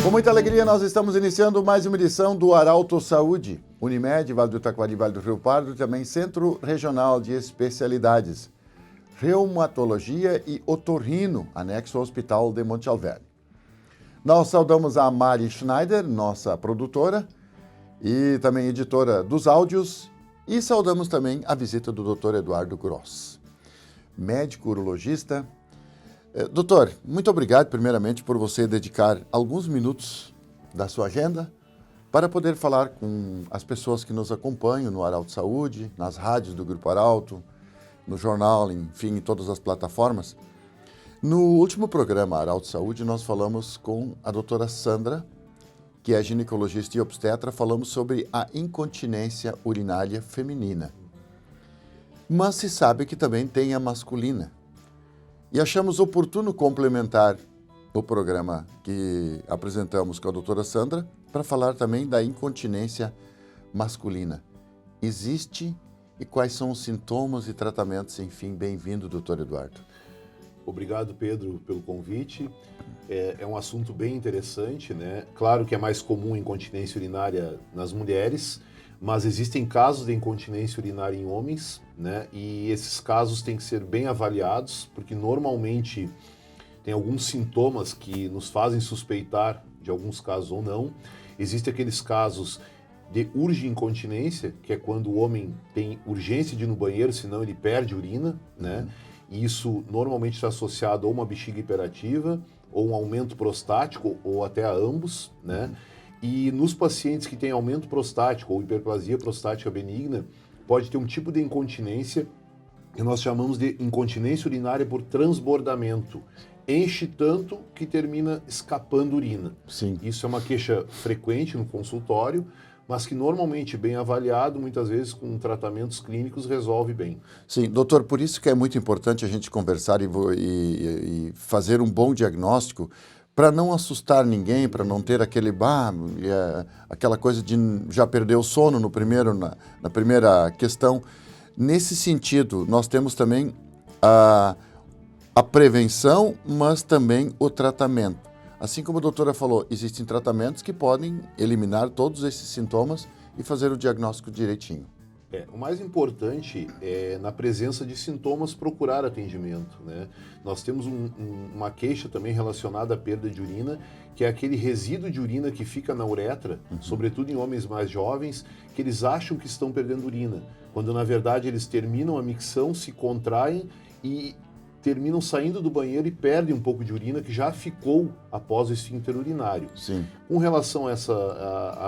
Com muita alegria, nós estamos iniciando mais uma edição do Arauto Saúde, Unimed, Vale do Taquari, Vale do Rio Pardo, também Centro Regional de Especialidades, Reumatologia e Otorrino, anexo ao Hospital de Monte Alverne. Nós saudamos a Mari Schneider, nossa produtora e também editora dos áudios, e saudamos também a visita do Dr. Eduardo Gross, médico urologista. Doutor, muito obrigado primeiramente por você dedicar alguns minutos da sua agenda para poder falar com as pessoas que nos acompanham no Arauto Saúde, nas rádios do Grupo Arauto, no jornal, enfim, em todas as plataformas. No último programa Arauto Saúde, nós falamos com a doutora Sandra, que é ginecologista e obstetra, falamos sobre a incontinência urinária feminina. Mas se sabe que também tem a masculina. E achamos oportuno complementar o programa que apresentamos com a doutora Sandra para falar também da incontinência masculina. Existe e quais são os sintomas e tratamentos? Enfim, bem-vindo, doutor Eduardo. Obrigado, Pedro, pelo convite. É um assunto bem interessante, né? Claro que é mais comum a incontinência urinária nas mulheres, mas existem casos de incontinência urinária em homens, né? E esses casos têm que ser bem avaliados, porque normalmente tem alguns sintomas que nos fazem suspeitar de alguns casos ou não. Existem aqueles casos de urge-incontinência, que é quando o homem tem urgência de ir no banheiro, senão ele perde urina, né? E isso normalmente está associado a uma bexiga hiperativa, ou um aumento prostático, ou até a ambos, né? E nos pacientes que têm aumento prostático ou hiperplasia prostática benigna, pode ter um tipo de incontinência que nós chamamos de incontinência urinária por transbordamento. Enche tanto que termina escapando urina. Sim. Isso é uma queixa frequente no consultório, mas que normalmente, bem avaliado, muitas vezes com tratamentos clínicos, resolve bem. Sim, doutor, por isso que é muito importante a gente conversar e fazer um bom diagnóstico, para não assustar ninguém, para não ter aquela coisa de já perder o sono na primeira questão. Nesse sentido, nós temos também a prevenção, mas também o tratamento. Assim como a doutora falou, existem tratamentos que podem eliminar todos esses sintomas e fazer o diagnóstico direitinho. O mais importante é, na presença de sintomas, procurar atendimento, né? Nós temos uma queixa também relacionada à perda de urina, que é aquele resíduo de urina que fica na uretra, sobretudo em homens mais jovens, que eles acham que estão perdendo urina, quando na verdade eles terminam a micção, se contraem e terminam saindo do banheiro e perdem um pouco de urina que já ficou após o esfíncter urinário. Sim. Com relação a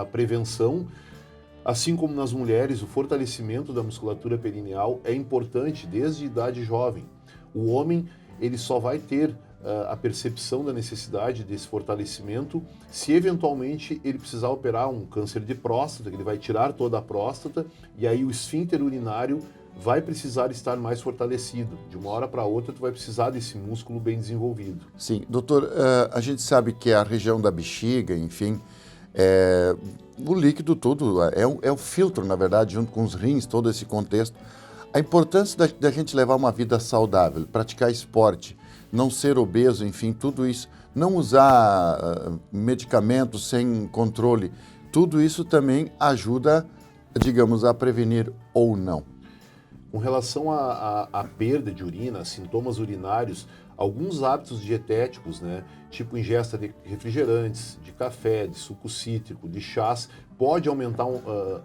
a prevenção, assim como nas mulheres, o fortalecimento da musculatura perineal é importante desde a idade jovem. O homem, ele só vai ter a percepção da necessidade desse fortalecimento se eventualmente ele precisar operar um câncer de próstata, que ele vai tirar toda a próstata, e aí o esfíncter urinário vai precisar estar mais fortalecido. De uma hora para outra, tu vai precisar desse músculo bem desenvolvido. Sim, doutor, a gente sabe que a região da bexiga, enfim, o líquido todo é o filtro, na verdade, junto com os rins, todo esse contexto. A importância da gente levar uma vida saudável, praticar esporte, não ser obeso, enfim, tudo isso, não usar medicamentos sem controle, tudo isso também ajuda, digamos, a prevenir ou não. Com relação à perda de urina, sintomas urinários, alguns hábitos dietéticos, né, tipo ingesta de refrigerantes, de café, de suco cítrico, de chás, pode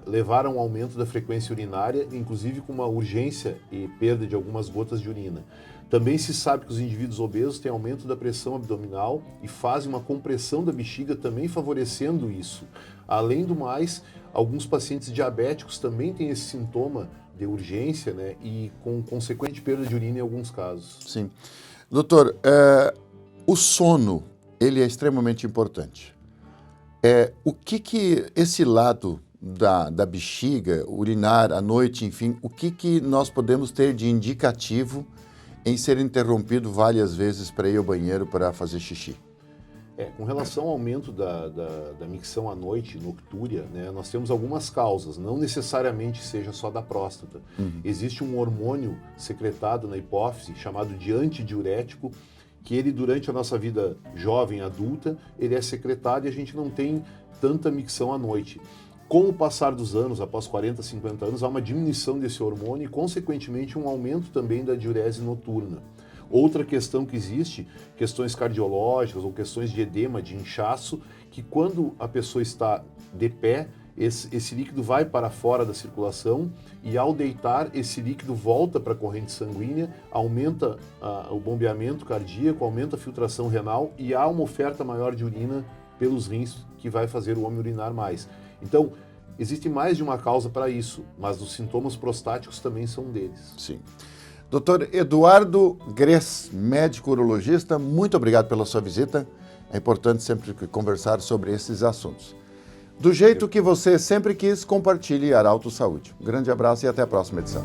levar a um aumento da frequência urinária, inclusive com uma urgência e perda de algumas gotas de urina. Também se sabe que os indivíduos obesos têm aumento da pressão abdominal e fazem uma compressão da bexiga, também favorecendo isso. Além do mais, alguns pacientes diabéticos também têm esse sintoma de urgência, né, e com consequente perda de urina em alguns casos. Sim. Doutor, o sono, ele é extremamente importante. O que esse lado da bexiga, urinar à noite, enfim, o que nós podemos ter de indicativo em ser interrompido várias vezes para ir ao banheiro para fazer xixi? Com relação ao aumento da micção à noite, noctúria, né, nós temos algumas causas, não necessariamente seja só da próstata. Existe um hormônio secretado na hipófise, chamado de antidiurético, que ele, durante a nossa vida jovem, adulta, ele é secretado e a gente não tem tanta micção à noite. Com o passar dos anos, após 40, 50 anos, há uma diminuição desse hormônio e, consequentemente, um aumento também da diurese noturna. Outra questão que existe, questões cardiológicas ou questões de edema, de inchaço, que quando a pessoa está de pé, esse líquido vai para fora da circulação e, ao deitar, esse líquido volta para a corrente sanguínea, aumenta o bombeamento cardíaco, aumenta a filtração renal e há uma oferta maior de urina pelos rins que vai fazer o homem urinar mais. Então, existe mais de uma causa para isso, mas os sintomas prostáticos também são um deles. Sim. Dr. Eduardo Gress, médico urologista, muito obrigado pela sua visita. É importante sempre conversar sobre esses assuntos. Do jeito que você sempre quis, compartilhe Arauto Saúde. Um grande abraço e até a próxima edição.